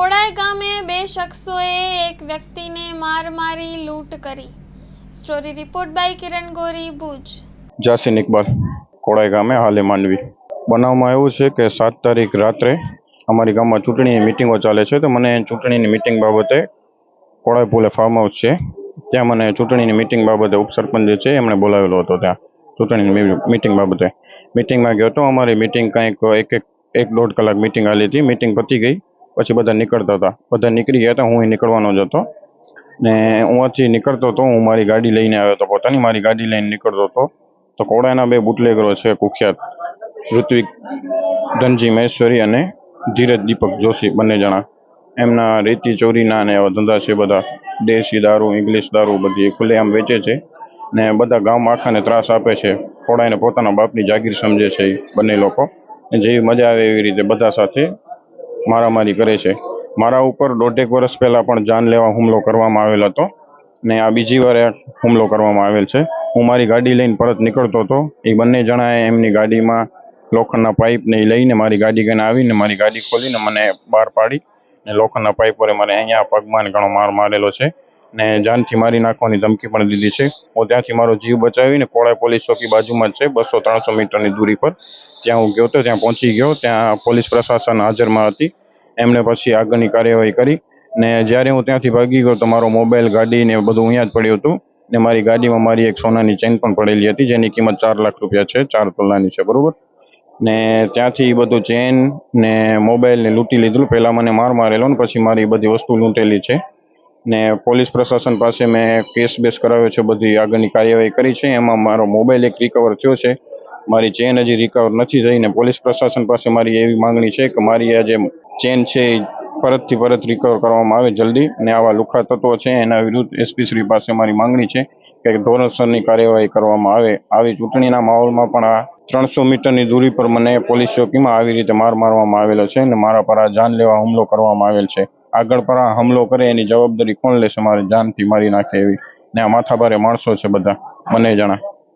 કોડાઈ ગામે બે શખ્સોએ એક વ્યક્તિને માર મારી લૂંટ કરી। સ્ટોરી રિપોર્ટ બાય કિરણ ગોરી, ભુજ। જાસીન ઇકબાલ, કોડાઈ ગામે હાલે માંડવી। બનાવમાં એવું છે કે 7 તારીખ રાત્રે અમારી ગામમાં ચૂંટણીની મિટિંગો ચાલે છે, તો મને ચૂંટણીની મિટિંગ બાબતે કોડાઈ પુલે ફાર્મ હાઉસ છે ત્યાં મને ચૂંટણીની મિટિંગ બાબતે ઉપસરપંચ જે છે એમણે બોલાવેલો હતો। ત્યાં ચૂંટણીની મિટિંગ બાબતે મિટિંગમાં ગયો હતો। અમારી મિટિંગ કંઈક એક દોઢ કલાક મિટિંગ હાલી હતી। મિટિંગ પતી ગઈ પછી બધા નીકળતા હતા, બધા નીકળી ગયા હતા, હું નીકળવાનો જ હતો ને હું અહીંથી નીકળતો હતો। હું મારી ગાડી લઈને આવ્યો હતો, પોતાની મારી ગાડી લઈને નીકળતો હતો તો કોડાઈના બે બુટલેગરો છે કુખ્યાત, ઋત્વિક ધનજી મહેશ્વરી અને ધીરજ દીપક જોશી, બંને જણા એમના રેતી ચોરીના અને એવા ધંધા છે। બધા દેશી દારૂ, ઇંગ્લિશ દારૂ બધી ખુલ્લેઆમ વેચે છે ને બધા ગામ આખાને ત્રાસ આપે છે। કોડાઈને પોતાના બાપની જાગીર સમજે છે એ બંને લોકો, જેવી મજા આવે એવી રીતે બધા સાથે મારામારી કરે છે। મારા ઉપર 1.5 વર્ષ પહેલાં પણ જાનલેવા હુમલો કરવામાં આવેલ હતો ને આ બીજી વાર હુમલો કરવામાં આવેલ છે। હું મારી ગાડી લઈને પરત નીકળતો હતો, એ બંને જણાએ એમની ગાડીમાં લોખંડના પાઇપને એ લઈને મારી ગાડી કને આવીને મારી ગાડી ખોલીને મને બહાર પાડી ને લોખંડના પાઇપ વડે મને અહીંયા પગમાં ઘણો માર મારેલો છે ને જાનથી મારી નાખવાની ધમકી પણ દીધી છે। હું ત્યાંથી મારો જીવ બચાવીને કોડાઈ પોલીસ ચોકી બાજુમાં જ છે, 200-300 મીટરની દૂરી પર ત્યાં હું ગયો હતો। ત્યાં પહોંચી ગયો, ત્યાં પોલીસ પ્રશાસન હાજરમાં હતી। એમણે પછી આગળની કાર્યવાહી કરી ને જ્યારે હું ત્યાંથી ભાગી ગયો તો મારો મોબાઈલ, ગાડી ને બધું અહીંયા જ પડ્યું હતું ને મારી ગાડીમાં મારી એક સોનાની ચેન પણ પડેલી હતી જેની કિંમત 4 લાખ રૂપિયા છે, 4 તોલાની છે, બરોબર ને ત્યાંથી બધું ચેન ને મોબાઈલ ને લૂંટી લીધું। પહેલાં મને માર મારેલો ને પછી મારી બધી વસ્તુ લૂંટેલી છે ને પોલીસ પ્રશાસન પાસે મેં કેસ બેસ કરાવ્યો છે, બધી આગળની કાર્યવાહી કરી છે। એમાં મારો મોબાઈલ એક રિકવર થયો છે, મારી ચેન હજી રિકવર નથી થઈ ને પોલીસ પ્રશાસન પાસે મારી એવી માંગણી છે કે મારી આ જે ચેન છે એ પરતથી પરત રિકવર કરવામાં આવે જલ્દી ને આવા લુખ્ખા તત્વો છે એના વિરુદ્ધ એસપી શ્રી પાસે મારી માંગણી છે કે ધોરણસરની કાર્યવાહી કરવામાં આવે। આવી ચૂંટણીના માહોલમાં પણ આ 300 મીટરની દૂરી પર મને પોલીસ ચોકીમાં આવી રીતે માર મારવામાં આવેલો છે ને મારા પર આ જાનલેવા હુમલો કરવામાં આવેલ છે। આગળ પર આ હુમલો કરે એની જવાબદારી કોણ લેશે? મારી જાનથી મારી નાખે એવી ને આ માથાભારે માણસો છે બધા, બંને જણા।